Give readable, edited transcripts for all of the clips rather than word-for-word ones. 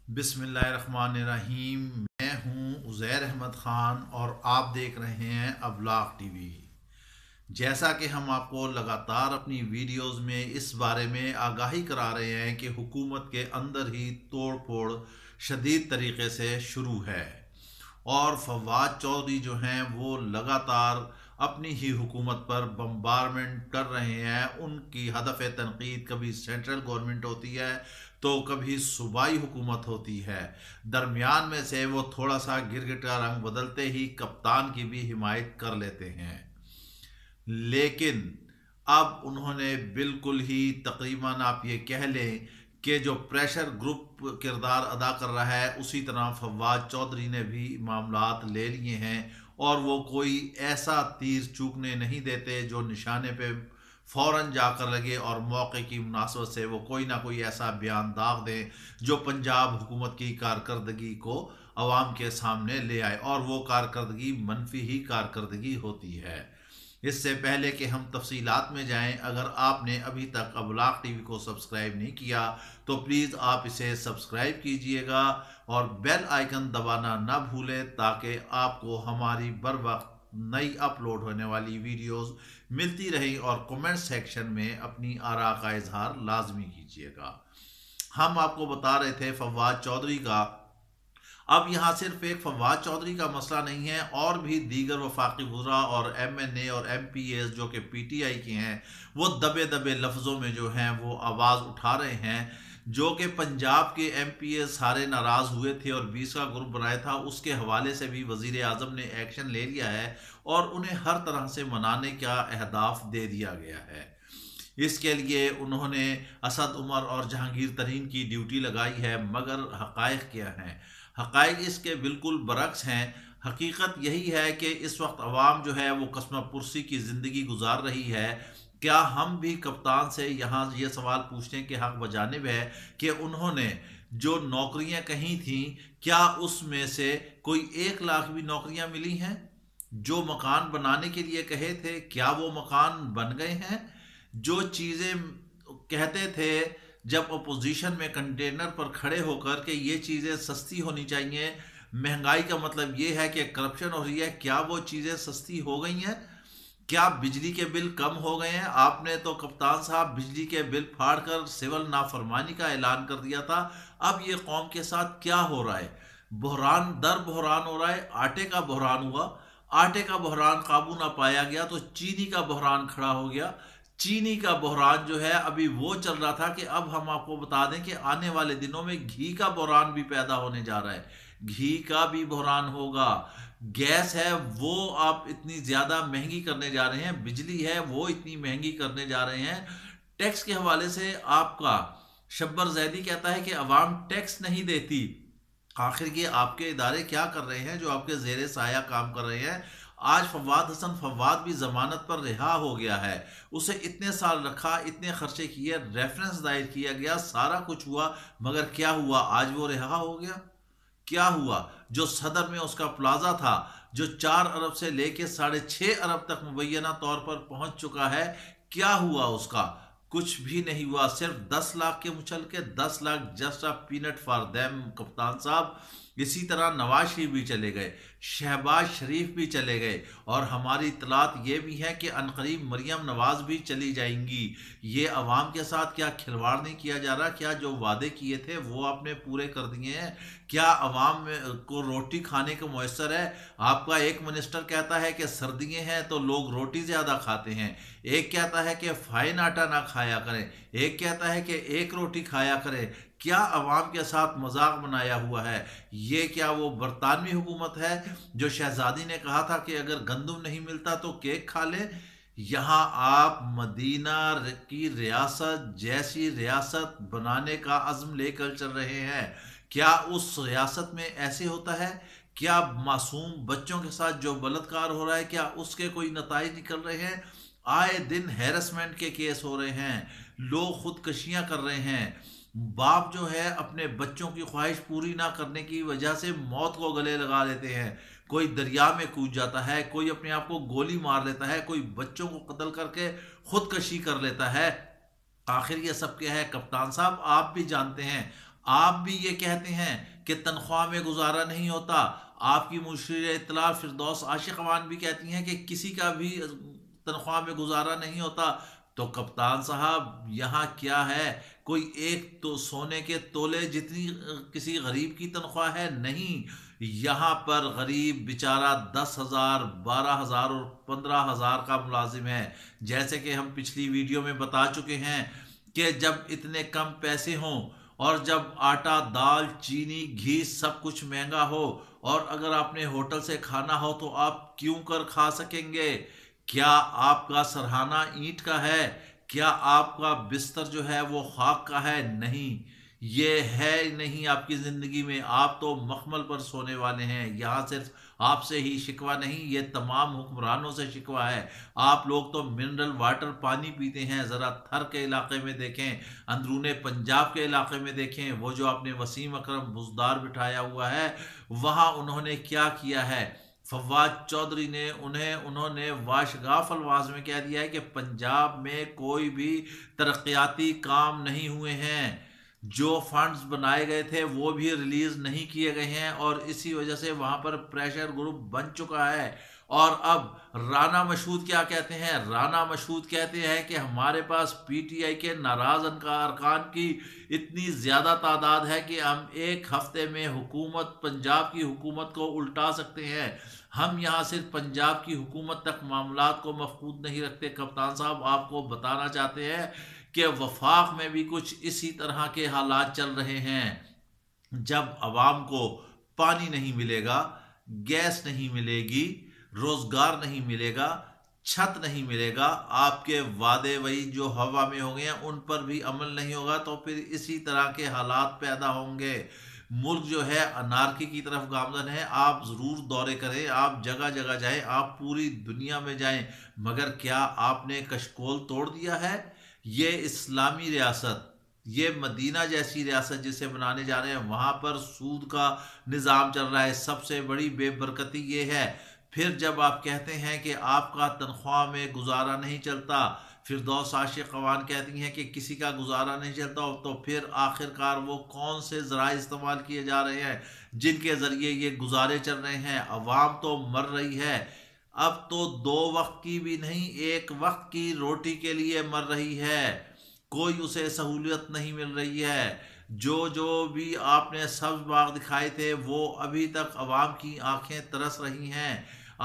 بسم اللہ الرحمن الرحیم۔ میں ہوں عزیر احمد خان اور آپ دیکھ رہے ہیں ابلاغ ٹی وی۔ جیسا کہ ہم آپ کو لگاتار اپنی ویڈیوز میں اس بارے میں آگاہی کرا رہے ہیں کہ حکومت کے اندر ہی توڑ پھوڑ شدید طریقے سے شروع ہے اور فواد چودھری جو ہیں وہ لگاتار اپنی ہی حکومت پر بمبارمنٹ کر رہے ہیں۔ ان کی ہدف تنقید کبھی سینٹرل گورنمنٹ ہوتی ہے تو کبھی صوبائی حکومت ہوتی ہے، درمیان میں سے وہ تھوڑا سا گرگٹ کا رنگ بدلتے ہی کپتان کی بھی حمایت کر لیتے ہیں۔ لیکن اب انہوں نے بالکل ہی تقریباً آپ یہ کہہ لیں کہ جو پریشر گروپ کردار ادا کر رہا ہے اسی طرح فواد چودھری نے بھی معاملات لے لیے ہیں، اور وہ کوئی ایسا تیر چوکنے نہیں دیتے جو نشانے پہ فوراً جا کر لگے، اور موقع کی مناسبت سے وہ کوئی نہ کوئی ایسا بیان داغ دیں جو پنجاب حکومت کی کارکردگی کو عوام کے سامنے لے آئے، اور وہ کارکردگی منفی ہی کارکردگی ہوتی ہے۔ اس سے پہلے کہ ہم تفصیلات میں جائیں، اگر آپ نے ابھی تک ابلاغ ٹی وی کو سبسکرائب نہیں کیا تو پلیز آپ اسے سبسکرائب کیجئے گا اور بیل آئیکن دبانا نہ بھولیں تاکہ آپ کو ہماری بر وقت نئی اپلوڈ ہونے والی ویڈیوز ملتی رہیں، اور کمنٹ سیکشن میں اپنی آراء کا اظہار لازمی کیجئے گا۔ ہم آپ کو بتا رہے تھے فواد چودھری کا، اب یہاں صرف ایک فواد چودھری کا مسئلہ نہیں ہے، اور بھی دیگر وفاقی وزراء اور ایم این اے اور ایم پی ایز جو کہ پی ٹی آئی کے ہیں وہ دبے دبے لفظوں میں جو ہیں وہ آواز اٹھا رہے ہیں، جو کہ پنجاب کے ایم پی ایز سارے ناراض ہوئے تھے اور 20 کا گروپ بنایا تھا، اس کے حوالے سے بھی وزیر اعظم نے ایکشن لے لیا ہے اور انہیں ہر طرح سے منانے کا اہداف دے دیا گیا ہے۔ اس کے لیے انہوں نے اسد عمر اور جہانگیر ترین کی ڈیوٹی لگائی ہے، مگر حقائق کیا ہیں؟ حقائق اس کے بالکل برعکس ہیں۔ حقیقت یہی ہے کہ اس وقت عوام جو ہے وہ قسمہ پرسی کی زندگی گزار رہی ہے۔ کیا ہم بھی کپتان سے یہاں یہ سوال پوچھنے کے حق بجانب ہے کہ انہوں نے جو نوکریاں کہیں تھیں کیا اس میں سے کوئی 1 لاکھ بھی نوکریاں ملی ہیں؟ جو مکان بنانے کے لیے کہے تھے کیا وہ مکان بن گئے ہیں؟ جو چیزیں کہتے تھے جب اپوزیشن میں کنٹینر پر کھڑے ہو کر کہ یہ چیزیں سستی ہونی چاہیے، مہنگائی کا مطلب یہ ہے کہ کرپشن ہو رہی ہے، کیا وہ چیزیں سستی ہو گئی ہیں؟ کیا بجلی کے بل کم ہو گئے ہیں؟ آپ نے تو کپتان صاحب بجلی کے بل پھاڑ کر سول نافرمانی کا اعلان کر دیا تھا۔ اب یہ قوم کے ساتھ کیا ہو رہا ہے؟ بحران در بحران ہو رہا ہے۔ آٹے کا بحران ہوا، آٹے کا بحران قابو نہ پایا گیا تو چینی کا بحران کھڑا ہو گیا۔ چینی کا بحران جو ہے ابھی وہ چل رہا تھا کہ اب ہم آپ کو بتا دیں کہ آنے والے دنوں میں گھی کا بحران بھی پیدا ہونے جا رہا ہے، گھی کا بھی بحران ہوگا۔ گیس ہے وہ آپ اتنی زیادہ مہنگی کرنے جا رہے ہیں، بجلی ہے وہ اتنی مہنگی کرنے جا رہے ہیں۔ ٹیکس کے حوالے سے آپ کا شبر زیدی کہتا ہے کہ عوام ٹیکس نہیں دیتی۔ آخر یہ آپ کے ادارے کیا کر رہے ہیں جو آپ کے زیر سایہ کام کر رہے ہیں؟ آج فواد حسن فواد بھی ضمانت پر رہا ہو گیا ہے، اسے اتنے سال رکھا، اتنے خرچے کیے، ریفرنس دائر کیا گیا، سارا کچھ ہوا، مگر کیا ہوا؟ آج وہ رہا ہو گیا۔ کیا ہوا؟ جو صدر میں اس کا پلازا تھا جو 4 ارب سے لے کے 6.5 ارب تک مبینہ طور پر پہنچ چکا ہے، کیا ہوا اس کا؟ کچھ بھی نہیں ہوا، صرف 10 لاکھ کے مچل کے 10 lakh just a paint for them کپتان صاحب۔ اسی طرح نواز شریف بھی چلے گئے، شہباز شریف بھی چلے گئے، اور ہماری اطلاعات یہ بھی ہیں کہ عنقریب مریم نواز بھی چلی جائیں گی۔ یہ عوام کے ساتھ کیا کھلواڑ نہیں کیا جا رہا؟ کیا جو وعدے کیے تھے وہ آپ نے پورے کر دیے ہیں؟ کیا عوام کو روٹی کھانے کو میسر ہے؟ آپ کا ایک منسٹر کہتا ہے کہ سردیاں ہیں تو لوگ روٹی زیادہ کھاتے ہیں، ایک کہتا ہے کہ فائن آٹا نہ کھایا کریں، ایک کہتا ہے کہ ایک روٹی کھایا کریں۔ کیا عوام کے ساتھ مذاق بنایا ہوا ہے؟ یہ کیا وہ برطانوی حکومت ہے جو شہزادی نے کہا تھا کہ اگر گندم نہیں ملتا تو کیک کھا لے؟ یہاں آپ مدینہ کی ریاست جیسی ریاست بنانے کا عزم لے کر چل رہے ہیں۔ کیا اس ریاست میں ایسے ہوتا ہے؟ کیا معصوم بچوں کے ساتھ جو بلاత్కాر ہو رہا ہے کیا اس کے کوئی نتائج نکل رہے ہیں؟ آئے دن ہیرسمنٹ کے کیس ہو رہے ہیں، لوگ خودکشیاں کر رہے ہیں، باپ جو ہے اپنے بچوں کی خواہش پوری نہ کرنے کی وجہ سے موت کو گلے لگا لیتے ہیں، کوئی دریا میں کود جاتا ہے، کوئی اپنے آپ کو گولی مار لیتا ہے، کوئی بچوں کو قتل کر کے خودکشی کر لیتا ہے۔ آخر یہ سب کیا ہے؟ کپتان صاحب آپ بھی جانتے ہیں، آپ بھی یہ کہتے ہیں کہ تنخواہ میں گزارا نہیں ہوتا، آپ کی مشیر اطلاع فردوس عاشقوان بھی کہتی ہیں کہ کسی کا بھی تنخواہ میں گزارا نہیں ہوتا۔ تو کپتان صاحب یہاں کیا ہے؟ کوئی ایک تو سونے کے تولے جتنی کسی غریب کی تنخواہ ہے؟ نہیں، یہاں پر غریب بیچارہ 10,000 12,000 اور 15,000 کا ملازم ہے۔ جیسے کہ ہم پچھلی ویڈیو میں بتا چکے ہیں کہ جب اتنے کم پیسے ہوں اور جب آٹا دال چینی گھی سب کچھ مہنگا ہو، اور اگر آپ نے ہوٹل سے کھانا ہو تو آپ کیوں کر کھا سکیں گے؟ کیا آپ کا سرہانہ اینٹ کا ہے؟ کیا آپ کا بستر جو ہے وہ خاک کا ہے؟ نہیں، یہ ہے نہیں آپ کی زندگی میں۔ آپ تو مخمل پر سونے والے ہیں۔ یہاں صرف آپ سے ہی شکوہ نہیں، یہ تمام حکمرانوں سے شکوہ ہے۔ آپ لوگ تو منرل واٹر پانی پیتے ہیں۔ ذرا تھر کے علاقے میں دیکھیں، اندرون پنجاب کے علاقے میں دیکھیں، وہ جو آپ نے وسیم اکرم بزدار بٹھایا ہوا ہے، وہاں انہوں نے کیا کیا ہے؟ فواد چودھری نے انہوں نے واشگاف الفاظ میں کہہ دیا ہے کہ پنجاب میں کوئی بھی ترقیاتی کام نہیں ہوئے ہیں، جو فنڈز بنائے گئے تھے وہ بھی ریلیز نہیں کیے گئے ہیں، اور اسی وجہ سے وہاں پر پریشر گروپ بن چکا ہے۔ اور اب رانا مشہود کیا کہتے ہیں؟ رانا مشہود کہتے ہیں کہ ہمارے پاس پی ٹی آئی کے ناراض ارکان کی اتنی زیادہ تعداد ہے کہ ہم ایک ہفتے میں حکومت، پنجاب کی حکومت کو الٹا سکتے ہیں۔ ہم یہاں صرف پنجاب کی حکومت تک معاملات کو مفقود نہیں رکھتے۔ کپتان صاحب آپ کو بتانا چاہتے ہیں کہ وفاق میں بھی کچھ اسی طرح کے حالات چل رہے ہیں۔ جب عوام کو پانی نہیں ملے گا، گیس نہیں ملے گی، روزگار نہیں ملے گا، چھت نہیں ملے گا، آپ کے وعدے وہی جو ہوا میں ہو گئے ہیں ان پر بھی عمل نہیں ہوگا، تو پھر اسی طرح کے حالات پیدا ہوں گے۔ ملک جو ہے انارکی کی طرف گامزن ہے۔ آپ ضرور دورے کریں، آپ جگہ جگہ جائیں، آپ پوری دنیا میں جائیں، مگر کیا آپ نے کشکول توڑ دیا ہے؟ یہ اسلامی ریاست، یہ مدینہ جیسی ریاست جسے بنانے جا رہے ہیں، وہاں پر سود کا نظام چل رہا ہے۔ سب سے بڑی بے برکتی یہ ہے۔ پھر جب آپ کہتے ہیں کہ آپ کا تنخواہ میں گزارا نہیں چلتا، فردوس عاشق قوان کہتی ہیں کہ کسی کا گزارا نہیں چلتا، تو پھر آخر کار وہ کون سے ذرائع استعمال کیے جا رہے ہیں جن کے ذریعے یہ گزارے چل رہے ہیں؟ عوام تو مر رہی ہے، اب تو 2 وقت کی بھی نہیں، 1 وقت کی روٹی کے لیے مر رہی ہے، کوئی اسے سہولت نہیں مل رہی ہے۔ جو بھی آپ نے سبز باغ دکھائے تھے وہ ابھی تک عوام کی آنکھیں ترس رہی ہیں۔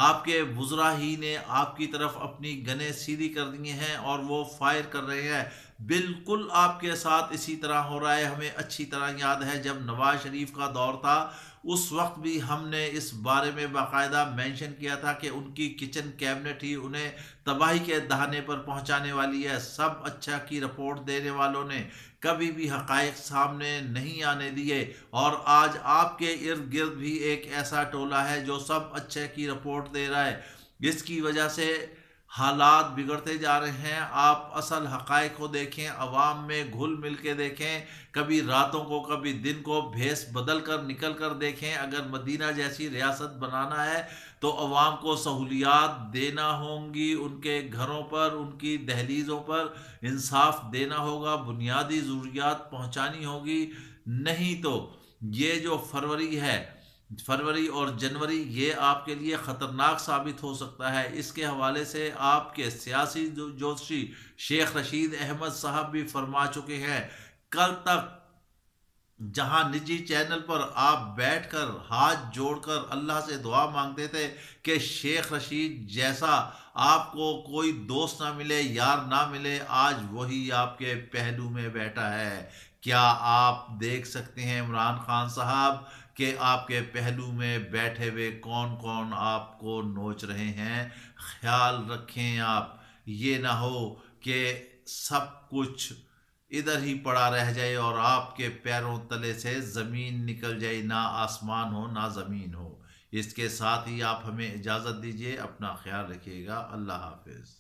آپ کے وزراء ہی نے آپ کی طرف اپنی گنیں سیدھی کر دی ہیں اور وہ فائر کر رہے ہیں۔ بالکل آپ کے ساتھ اسی طرح ہو رہا ہے۔ ہمیں اچھی طرح یاد ہے جب نواز شریف کا دور تھا، اس وقت بھی ہم نے اس بارے میں باقاعدہ مینشن کیا تھا کہ ان کی کچن کیبنٹ ہی انہیں تباہی کے دہانے پر پہنچانے والی ہے۔ سب اچھا کی رپورٹ دینے والوں نے کبھی بھی حقائق سامنے نہیں آنے دیے، اور آج آپ کے ارد گرد بھی ایک ایسا ٹولہ ہے جو سب اچھے کی رپورٹ دے رہا ہے۔ اس کی وجہ سے حالات بگڑتے جا رہے ہیں۔ آپ اصل حقائق کو دیکھیں، عوام میں گھل مل کے دیکھیں، کبھی راتوں کو کبھی دن کو بھیس بدل کر نکل کر دیکھیں۔ اگر مدینہ جیسی ریاست بنانا ہے تو عوام کو سہولیات دینا ہوں گی، ان کے گھروں پر، ان کی دہلیزوں پر انصاف دینا ہوگا، بنیادی ضروریات پہنچانی ہوگی۔ نہیں تو یہ جو فروری اور جنوری، یہ آپ کے لیے خطرناک ثابت ہو سکتا ہے۔ اس کے حوالے سے آپ کے سیاسی جوشی شیخ رشید احمد صاحب بھی فرما چکے ہیں۔ کل تک جہاں نجی چینل پر آپ بیٹھ کر ہاتھ جوڑ کر اللہ سے دعا مانگتے تھے کہ شیخ رشید جیسا آپ کو کوئی دوست نہ ملے، یار نہ ملے، آج وہی آپ کے پہلو میں بیٹھا ہے۔ کیا آپ دیکھ سکتے ہیں عمران خان صاحب کہ آپ کے پہلو میں بیٹھے ہوئے کون کون آپ کو نوچ رہے ہیں؟ خیال رکھیں آپ، یہ نہ ہو کہ سب کچھ ادھر ہی پڑا رہ جائے اور آپ کے پیروں تلے سے زمین نکل جائے، نہ آسمان ہو نہ زمین ہو۔ اس کے ساتھ ہی آپ ہمیں اجازت دیجیے، اپنا خیال رکھیے گا، اللہ حافظ۔